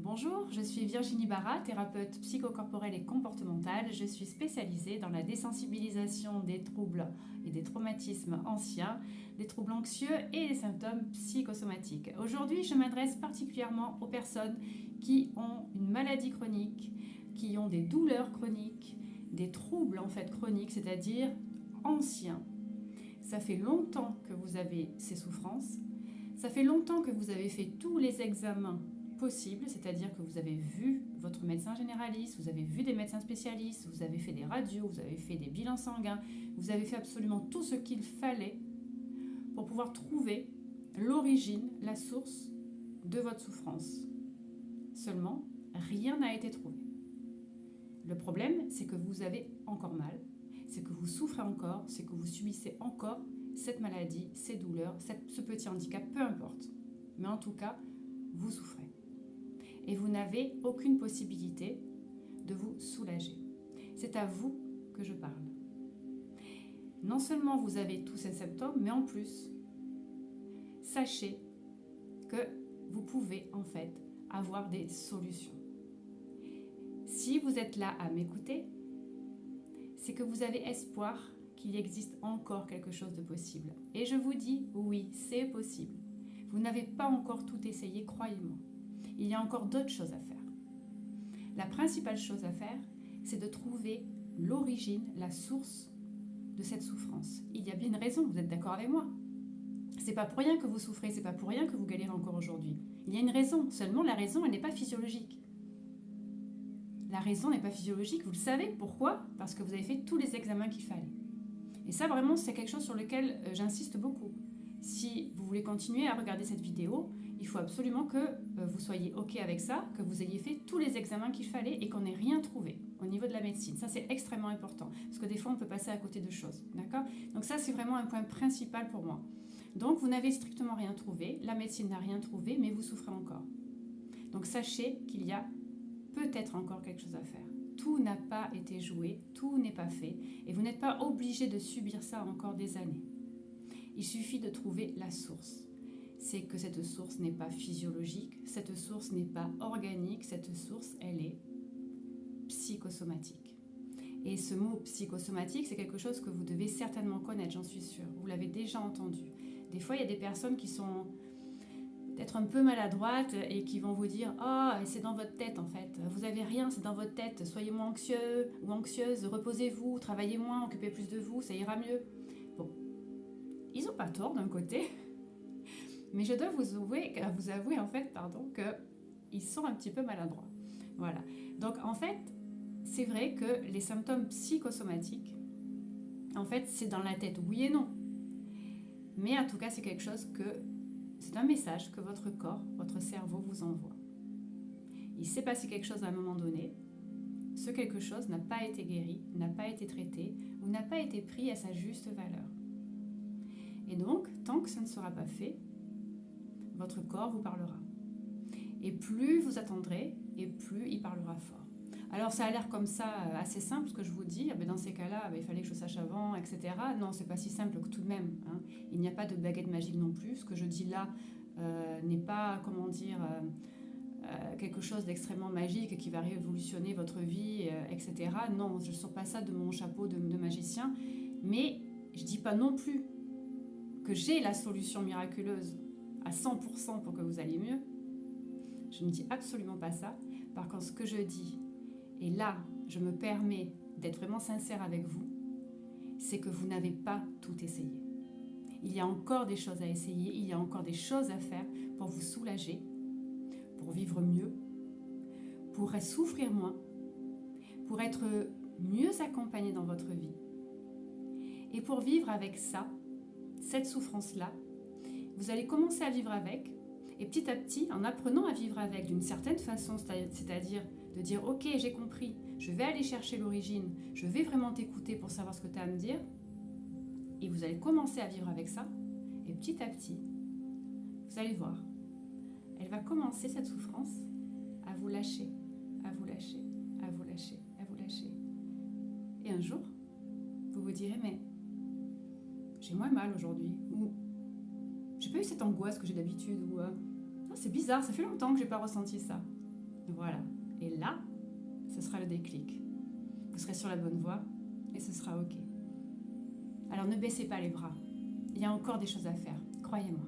Bonjour, je suis Virginie Barra, thérapeute psychocorporelle et comportementale. Je suis spécialisée dans la désensibilisation des troubles et des traumatismes anciens, des troubles anxieux et des symptômes psychosomatiques. Aujourd'hui, je m'adresse particulièrement aux personnes qui ont une maladie chronique, qui ont des douleurs chroniques, des troubles chroniques, c'est-à-dire anciens. Ça fait longtemps que vous avez ces souffrances, ça fait longtemps que vous avez fait tous les examens possible, c'est-à-dire que vous avez vu votre médecin généraliste, vous avez vu des médecins spécialistes, vous avez fait des radios, vous avez fait des bilans sanguins, vous avez fait absolument tout ce qu'il fallait pour pouvoir trouver l'origine, la source de votre souffrance. Seulement, rien n'a été trouvé. Le problème, c'est que vous avez encore mal, c'est que vous souffrez encore, c'est que vous subissez encore cette maladie, ces douleurs, ce petit handicap, peu importe. Mais en tout cas, vous souffrez. Et vous n'avez aucune possibilité de vous soulager. C'est à vous que je parle. Non seulement vous avez tous ces symptômes, mais en plus, sachez que vous pouvez en fait avoir des solutions. Si vous êtes là à m'écouter, c'est que vous avez espoir qu'il existe encore quelque chose de possible. Et je vous dis, oui, c'est possible. Vous n'avez pas encore tout essayé, croyez-moi. Il y a encore d'autres choses à faire. La principale chose à faire, c'est de trouver l'origine, la source de cette souffrance. Il y a bien une raison, vous êtes d'accord avec moi? C'est pas pour rien que vous souffrez, c'est pas pour rien que vous galérez encore aujourd'hui. Il y a une raison, seulement la raison, elle n'est pas physiologique. La raison n'est pas physiologique, vous le savez. Pourquoi? Parce que vous avez fait tous les examens qu'il fallait. Et ça, vraiment, c'est quelque chose sur lequel j'insiste beaucoup. Si vous voulez continuer à regarder cette vidéo, il faut absolument que vous soyez OK avec ça, que vous ayez fait tous les examens qu'il fallait et qu'on n'ait rien trouvé au niveau de la médecine. Ça, c'est extrêmement important, parce que des fois, on peut passer à côté de choses. D'accord? Donc ça, c'est vraiment un point principal pour moi. Donc, vous n'avez strictement rien trouvé, la médecine n'a rien trouvé, mais vous souffrez encore. Donc, sachez qu'il y a peut-être encore quelque chose à faire. Tout n'a pas été joué, tout n'est pas fait, et vous n'êtes pas obligé de subir ça encore des années. Il suffit de trouver la source. C'est que cette source n'est pas physiologique, cette source n'est pas organique, cette source, elle est psychosomatique. Et ce mot psychosomatique, c'est quelque chose que vous devez certainement connaître, j'en suis sûre. Vous l'avez déjà entendu. Des fois, il y a des personnes qui sont peut-être un peu maladroites et qui vont vous dire « Ah, c'est dans votre tête en fait. Vous n'avez rien, c'est dans votre tête. Soyez moins anxieux ou anxieuse, reposez-vous, travaillez moins, occupez plus de vous, ça ira mieux. » Bon, ils n'ont pas tort d'un côté. Mais je dois vous avouer en fait, qu'ils sont un petit peu maladroits. Voilà. Donc en fait, c'est vrai que les symptômes psychosomatiques, en fait, c'est dans la tête, oui et non. Mais en tout cas, c'est quelque chose c'est un message que votre corps, votre cerveau vous envoie. Il s'est passé quelque chose à un moment donné. Ce quelque chose n'a pas été guéri, n'a pas été traité ou n'a pas été pris à sa juste valeur. Et donc, tant que ça ne sera pas fait, votre corps vous parlera. Et plus vous attendrez, et plus il parlera fort. Alors ça a l'air comme ça assez simple ce que je vous dis, dans ces cas-là, il fallait que je sache avant, etc. Non, c'est pas si simple que tout de même. Il n'y a pas de baguette magique non plus. Ce que je dis là n'est pas, quelque chose d'extrêmement magique qui va révolutionner votre vie, etc. Non, je ne sors pas ça de mon chapeau de magicien, mais je ne dis pas non plus que j'ai la solution miraculeuse à 100% pour que vous alliez mieux. Je ne dis absolument pas ça. Par contre, ce que je dis, et là, je me permets d'être vraiment sincère avec vous, c'est que vous n'avez pas tout essayé. Il y a encore des choses à essayer, il y a encore des choses à faire pour vous soulager, pour vivre mieux, pour souffrir moins, pour être mieux accompagné dans votre vie. Et pour vivre avec ça, cette souffrance-là, vous allez commencer à vivre avec, et petit à petit, en apprenant à vivre avec d'une certaine façon, c'est-à-dire de dire « Ok, j'ai compris, je vais aller chercher l'origine, je vais vraiment t'écouter pour savoir ce que tu as à me dire », et vous allez commencer à vivre avec ça, et petit à petit, vous allez voir, elle va commencer cette souffrance à vous lâcher, à vous lâcher, à vous lâcher, à vous lâcher. Et un jour, vous vous direz « Mais j'ai moins mal aujourd'hui » ou j'ai pas eu cette angoisse que j'ai d'habitude, ou c'est bizarre, ça fait longtemps que j'ai pas ressenti ça. Voilà. Et là, ce sera le déclic. Vous serez sur la bonne voie et ce sera OK. Alors ne baissez pas les bras. Il y a encore des choses à faire, croyez-moi.